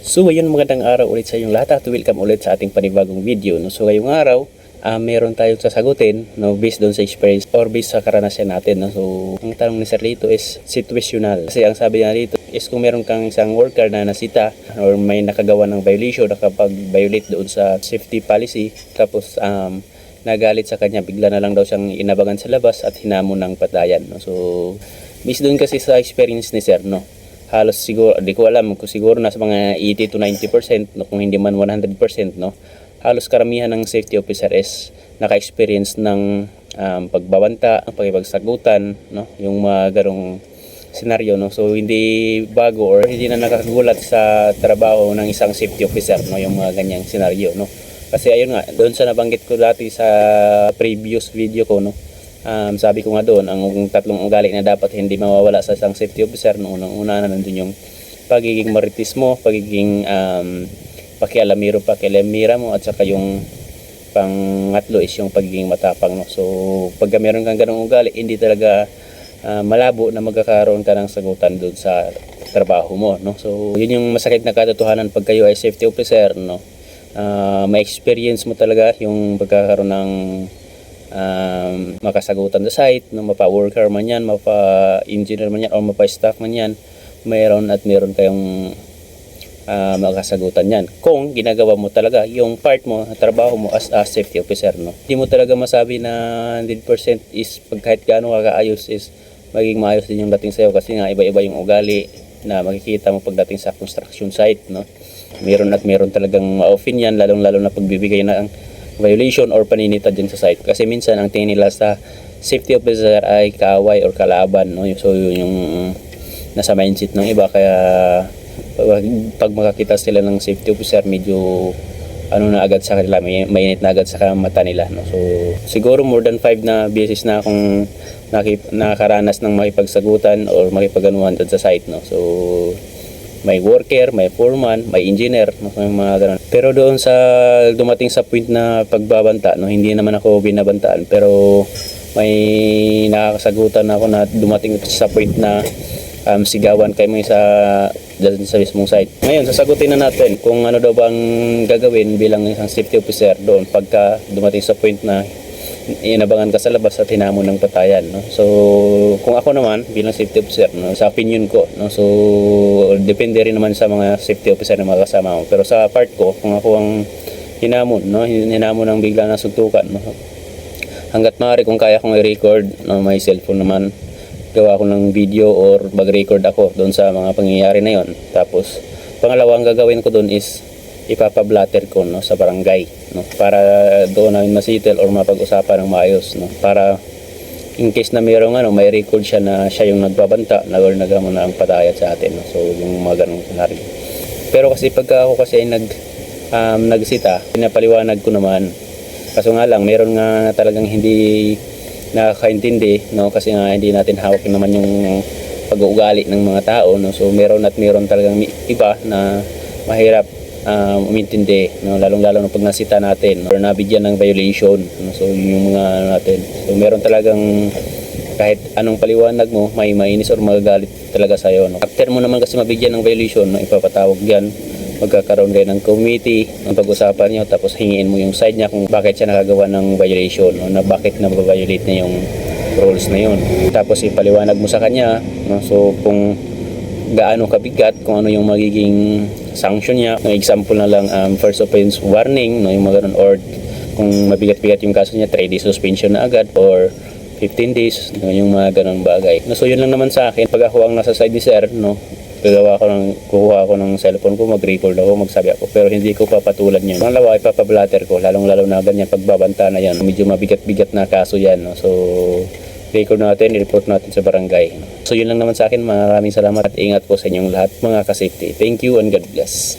So ayun, magandang araw ulit sa inyong lahat at welcome ulit sa ating panibagong video. No? So ngayong araw, meron tayong sasagutin, no, based doon sa experience or based sa karanasan natin. No? So ang tanong ni Sir dito is situational. Kasi ang sabi niya dito is kung meron kang isang worker na nasita or may nakagawa ng violation, nakapag-violate doon sa safety policy, tapos nagalit sa kanya, bigla na lang daw siyang inabangan sa labas at hinamon ng patayan. No? So based doon kasi sa experience ni Sir, no, halos siguro, di ko alam kung siguro nasa mga 80 to 90%, no, kung hindi man 100%, no, halos karamihan ng safety officer is naka-experience ng pagbabanta, pagkipagsagutan, no, yung mga garong senaryo, no. So hindi bago or hindi na nakagulat sa trabaho ng isang safety officer, no, yung mga ganyang senaryo, no. Kasi ayun nga, doon sa nabanggit ko dati sa previous video ko, no, sabi ko nga doon, ang tatlong ugali na dapat hindi mawawala sa isang safety officer, no, unang-una na nandun yung pagiging maritismo, pagiging pakialamira mo, at saka yung pangatlo is yung pagiging matapang, no. So pagka meron kang ganung ugali, hindi talaga malabo na magkakaroon ka ng sagutan doon sa trabaho mo, no. So yun yung masakit na katotohanan pag kayo ay safety officer, no. May experience mo talaga yung pagkakaroon ng makasagutan sa site, no, mapa-worker man yan, mapa-engineer man yan, o mapa-staff man yan, mayroon kayong makasagutan yan kung ginagawa mo talaga yung part mo, trabaho mo as a safety officer, no. Hindi mo talaga masabi na 100% is pag kahit gaano kaayos is maging maayos din yung dating sa'yo, kasi nga iba-iba yung ugali na makikita mo pagdating sa construction site, no. Meron talagang ma-offend yan, lalong-lalo na pagbibigay na ang violation or paninita dyan sa site, kasi minsan ang tingin nila sa safety officer ay kaaway or kalaban, no. So yun yung nasa mindset ng iba, kaya pag makakita sila ng safety officer, medyo na agad sa kanila, mainit na agad sa mata nila, no. So siguro more than 5 na beses na akong nakaranas ng makipagsagutan or makipaganuhan dyan sa site, no. So may worker, may foreman, may engineer, no, may mga ganun. Pero doon sa dumating sa point na pagbabanta, no, hindi naman ako binabantaan, pero may nakakasagutan ako na dumating sa point na sigawan kayo mo sa mismong site. Ngayon, sasagutin na natin kung ano daw bang gagawin bilang isang safety officer doon pagka dumating sa point na inabangan ka sa labas at hinamon ng patayan, no. So kung ako naman bilang safety officer, no, sa opinion ko, no, so depende rin naman sa mga safety officer na mga kasama ko, pero sa part ko, kung ako ang hinamon, no, hinamon ng bigla na suntukan, no, hanggat maaari kung kaya kong i-record, no, may cellphone naman, gawa ko ng video or mag-record ako doon sa mga pangyayari na yon. Tapos pangalawang gagawin ko doon is ipapa-blatter ko, no, sa barangay, no, para doon namin masitel or mapag-usapan ng maayos, no, para in case na mayroong may record siya na siya yung nagbabanta or nagamo na ang patayat sa atin, no. So yung mga ganung scenario. Pero kasi pagka ako kasi nagsita, pinapaliwanag ko naman, kaso nga lang meron nga talagang hindi nakakaintindi, no, kasi nga hindi natin hawak naman yung pag-uugali ng mga tao, no. So meron talagang iba na mahirap umintindi, no, lalong-lalo na pag nasita natin or nabigyan ng violation, no. So yun yung mga natin. So meron talagang kahit anong paliwanag mo, may mainis or magagalit talaga sa'yo, no. After mo naman kasi mabigyan ng violation, no, ipapatawag yan, magkakaroon kayo ng committee, ang pag-usapan nyo, tapos hingiin mo yung side niya kung bakit siya nakagawa ng violation, no, na bakit na-violate na yung rules na yun. Tapos ipaliwanag mo sa kanya, no, so kung gaano kabigat, kung ano yung magiging sanction niya. Ng example na lang, first offense warning, no, yung mga ganun, or kung mabigat-bigat yung kaso niya, 3 days suspension na agad or 15 days, no, yung mga ganun bagay. No, so yun lang naman sa akin. Pag ako ang nasa side ni Sir, no, kukuha ako ng cellphone ko, mag-record ako, magsabi ako, pero hindi ko papatulan yun. Pangalawa, ipapablatter ko, lalong-lalo na ganyan pagbabanta na yan, medyo mabigat-bigat na kaso yan, no. So record natin, i-report natin sa barangay. So yun lang naman sa akin. Maraming salamat at ingat po sa inyong lahat mga ka-safety. Thank you and God bless.